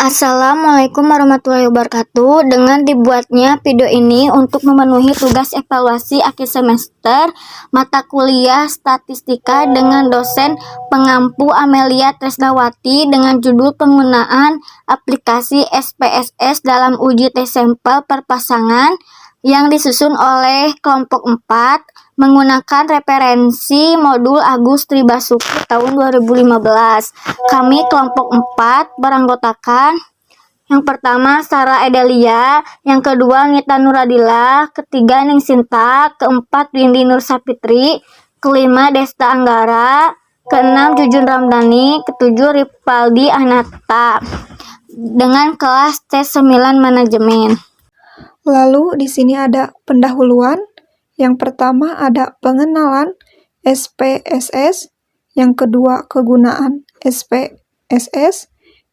Assalamualaikum warahmatullahi wabarakatuh. Dengan dibuatnya video ini untuk memenuhi tugas evaluasi akhir semester mata kuliah statistika dengan dosen pengampu Amelia Tresnawati dengan judul penggunaan aplikasi SPSS dalam uji tes sampel perpasangan yang disusun oleh kelompok 4 menggunakan referensi modul Agus Tribasuki tahun 2015. Kami kelompok 4 beranggotakan yang pertama Sarah Edelia, yang kedua Nita Nuradila, ketiga Ning Sinta, keempat Windy Nur Sapitri, kelima Desta Anggara, keenam Jujun Ramdhani, ketujuh Ripaldi Anata dengan kelas T9 manajemen. Lalu di sini ada pendahuluan. Yang pertama ada pengenalan SPSS, yang kedua kegunaan SPSS,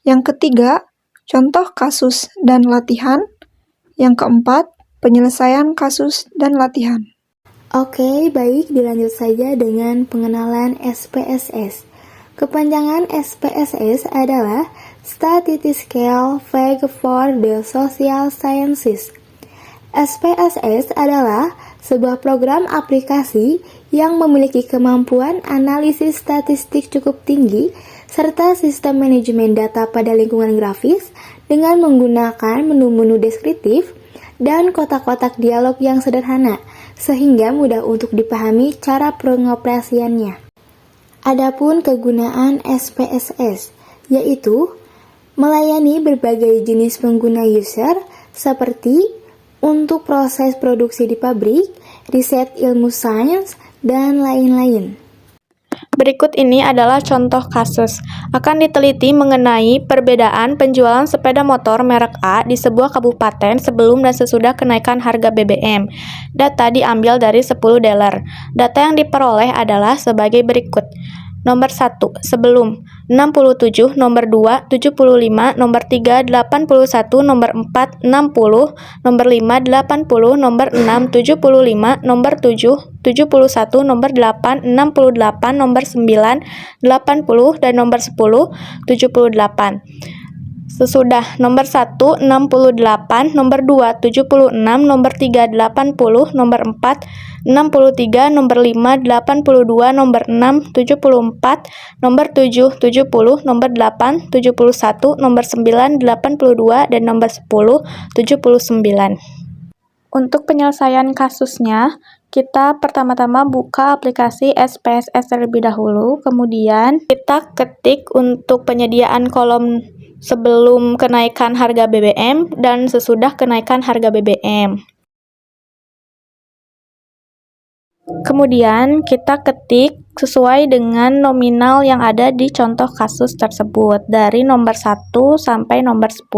yang ketiga contoh kasus dan latihan, yang keempat penyelesaian kasus dan latihan. Oke, baik, dilanjut saja dengan pengenalan SPSS. Kepanjangan SPSS adalah Statistical Figure for the Social Sciences. SPSS adalah sebuah program aplikasi yang memiliki kemampuan analisis statistik cukup tinggi serta sistem manajemen data pada lingkungan grafis dengan menggunakan menu-menu deskriptif dan kotak-kotak dialog yang sederhana sehingga mudah untuk dipahami cara pengoperasiannya. Adapun kegunaan SPSS yaitu melayani berbagai jenis pengguna user seperti untuk proses produksi di pabrik, riset ilmu sains, dan lain-lain. Berikut ini adalah contoh kasus. Akan diteliti mengenai perbedaan penjualan sepeda motor merek A di sebuah kabupaten sebelum dan sesudah kenaikan harga BBM. Data diambil dari 10 dealer. Data yang diperoleh adalah sebagai berikut. Nomor 1, sebelum 67, nomor 2, 75, nomor 3, 81, nomor 4, 60, nomor 5, 80, nomor 6, 75, nomor 7, 71, nomor 8, 68, nomor 9, 80, dan nomor 10, 78. Sesudah nomor 1, 68, nomor 2, 76, nomor 3, 80, nomor 4, 63, nomor 5, 82, nomor 6, 74, nomor 7, 70, nomor 8, 71, nomor 9, 82, dan nomor 10, 79. Untuk penyelesaian kasusnya, kita pertama-tama buka aplikasi SPSS terlebih dahulu, kemudian kita ketik untuk penyediaan kolom sebelum kenaikan harga BBM dan sesudah kenaikan harga BBM. Kemudian kita ketik sesuai dengan nominal yang ada di contoh kasus tersebut dari nomor 1 sampai nomor 10.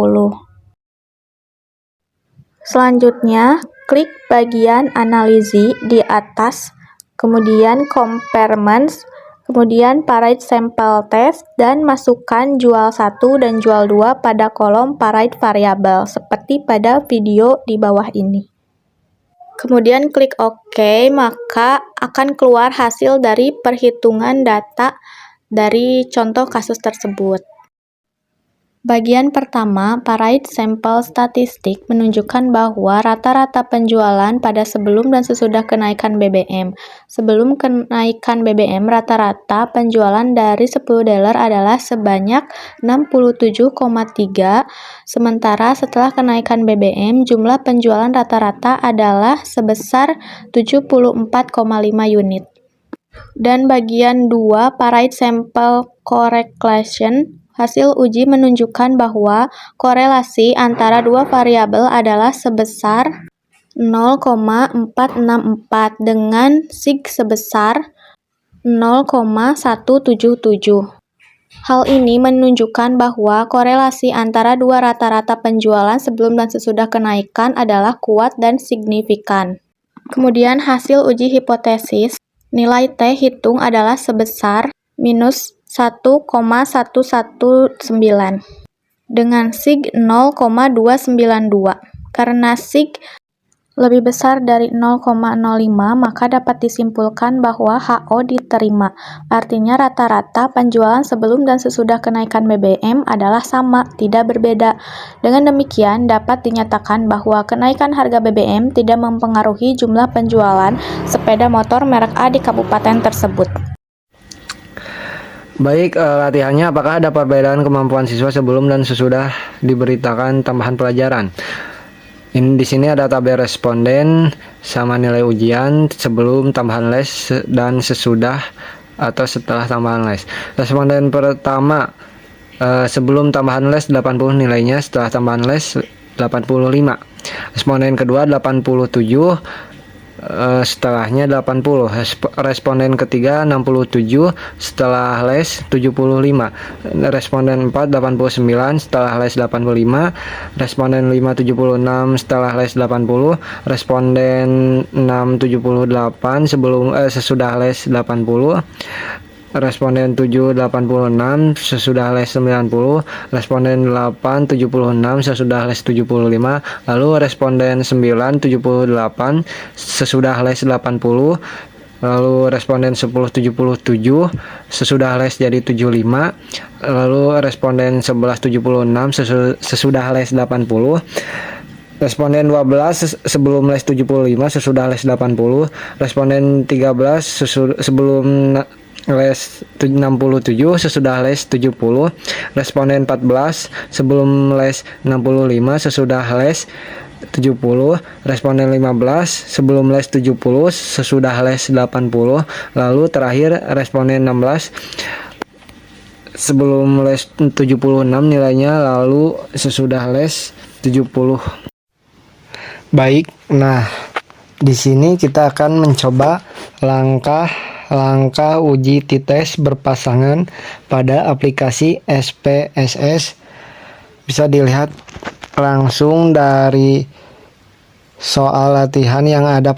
Selanjutnya, klik bagian analisis di atas, kemudian comparements, kemudian parade sample test, dan masukkan jual 1 dan jual 2 pada kolom parade variable, seperti pada video di bawah ini. Kemudian klik OK, maka akan keluar hasil dari perhitungan data dari contoh kasus tersebut. Bagian pertama, parade sampel statistik menunjukkan bahwa rata-rata penjualan pada sebelum dan sesudah kenaikan BBM. Sebelum kenaikan BBM, rata-rata penjualan dari 10 dealer adalah sebanyak 67,3, sementara setelah kenaikan BBM, jumlah penjualan rata-rata adalah sebesar 74,5 unit. Dan bagian 2, parade sample correlation, hasil uji menunjukkan bahwa korelasi antara dua variabel adalah sebesar 0,464 dengan sig sebesar 0,177. Hal ini menunjukkan bahwa korelasi antara dua rata-rata penjualan sebelum dan sesudah kenaikan adalah kuat dan signifikan. Kemudian hasil uji hipotesis, nilai T hitung adalah sebesar minus 1,119 dengan sig 0,292. Karena sig lebih besar dari 0,05, maka dapat disimpulkan bahwa HO diterima. Artinya rata-rata penjualan sebelum dan sesudah kenaikan BBM adalah sama, tidak berbeda. Dengan demikian, dapat dinyatakan bahwa kenaikan harga BBM tidak mempengaruhi jumlah penjualan sepeda motor merek A di kabupaten tersebut. Baik, latihannya apakah ada perbedaan kemampuan siswa sebelum dan sesudah diberitakan tambahan pelajaran? Di sini ada tabel responden sama nilai ujian sebelum tambahan les dan sesudah atau setelah tambahan les. Responden pertama sebelum tambahan les 80 nilainya, setelah tambahan les 85. Responden kedua 87, setelahnya 80. Responden ketiga 67, setelah les 75. Responden 4 89, setelah les 85. Responden 5 76, setelah les 80. Responden 6 78, sesudah les 80. Responden 7 86, sesudah les 90. Responden 8 76, sesudah les 75. Lalu responden 9 78, sesudah les 80. Lalu responden 10 77, sesudah les jadi 75. Lalu responden 11 76, sesudah les 80. Responden 12 sebelum les 75, sesudah les 80. Responden 13 sebelum les 67, sesudah les 70. Responden 14 sebelum les 65, sesudah les 70. Responden 15 sebelum les 70, sesudah les 80. Lalu terakhir responden 16 sebelum les 76 nilainya, lalu sesudah les 70. Baik, nah di sini kita akan mencoba langkah uji TITES berpasangan pada aplikasi SPSS. Bisa dilihat langsung dari soal latihan yang ada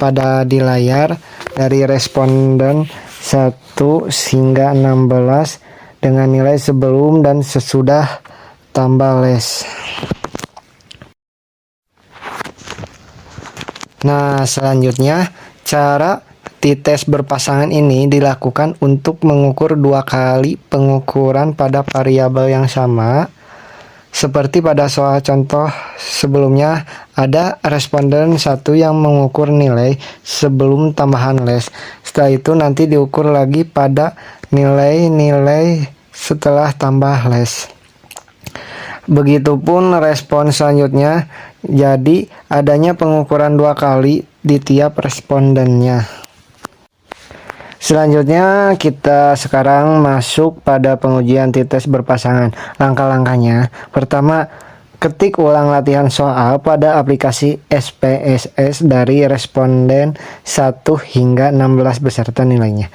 di layar, dari responden 1 hingga 16 dengan nilai sebelum dan sesudah tambah les. Nah, selanjutnya cara TITES berpasangan ini dilakukan untuk mengukur 2 kali pengukuran pada variabel yang sama. Seperti pada soal contoh sebelumnya, ada responden 1 yang mengukur nilai sebelum tambahan les. Setelah itu nanti diukur lagi pada nilai-nilai setelah tambah les. Begitupun respon selanjutnya, jadi adanya pengukuran 2 kali di tiap respondennya. Selanjutnya kita sekarang masuk pada pengujian TITES berpasangan. Langkah-langkahnya, pertama, ketik ulang latihan soal pada aplikasi SPSS dari responden 1 hingga 16 beserta nilainya.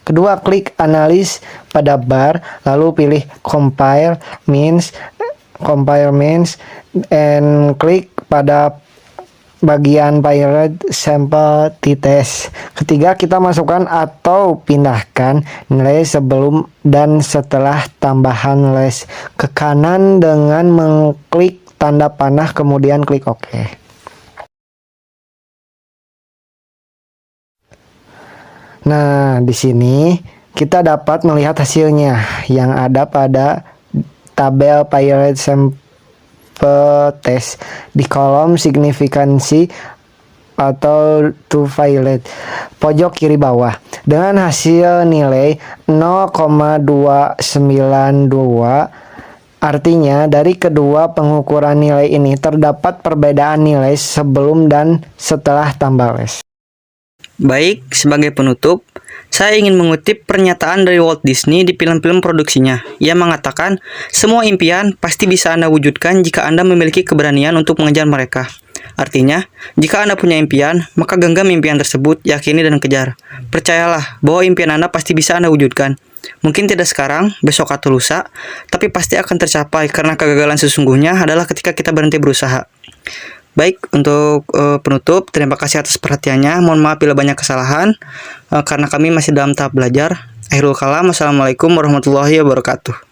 Kedua, klik analis pada bar, lalu pilih compile means, and klik pada bagian paired sample TITES. Ketiga, kita masukkan atau pindahkan nilai sebelum dan setelah tambahan les ke kanan dengan mengklik tanda panah, kemudian klik OK. Nah, di sini kita dapat melihat hasilnya yang ada pada tabel Pilot Sample Test di kolom signifikansi atau to Pilot pojok kiri bawah dengan hasil nilai 0,292. Artinya dari kedua pengukuran nilai ini terdapat perbedaan nilai sebelum dan setelah tambah les. Baik, sebagai penutup, saya ingin mengutip pernyataan dari Walt Disney di film-film produksinya. Ia mengatakan, semua impian pasti bisa Anda wujudkan jika Anda memiliki keberanian untuk mengejar mereka. Artinya, jika Anda punya impian, maka genggam impian tersebut, yakini dan kejar. Percayalah bahwa impian Anda pasti bisa Anda wujudkan. Mungkin tidak sekarang, besok atau lusa, tapi pasti akan tercapai karena kegagalan sesungguhnya adalah ketika kita berhenti berusaha. Baik, untuk penutup, terima kasih atas perhatiannya. Mohon maaf bila banyak kesalahan, karena kami masih dalam tahap belajar. Akhirul kalam, wassalamualaikum warahmatullahi wabarakatuh.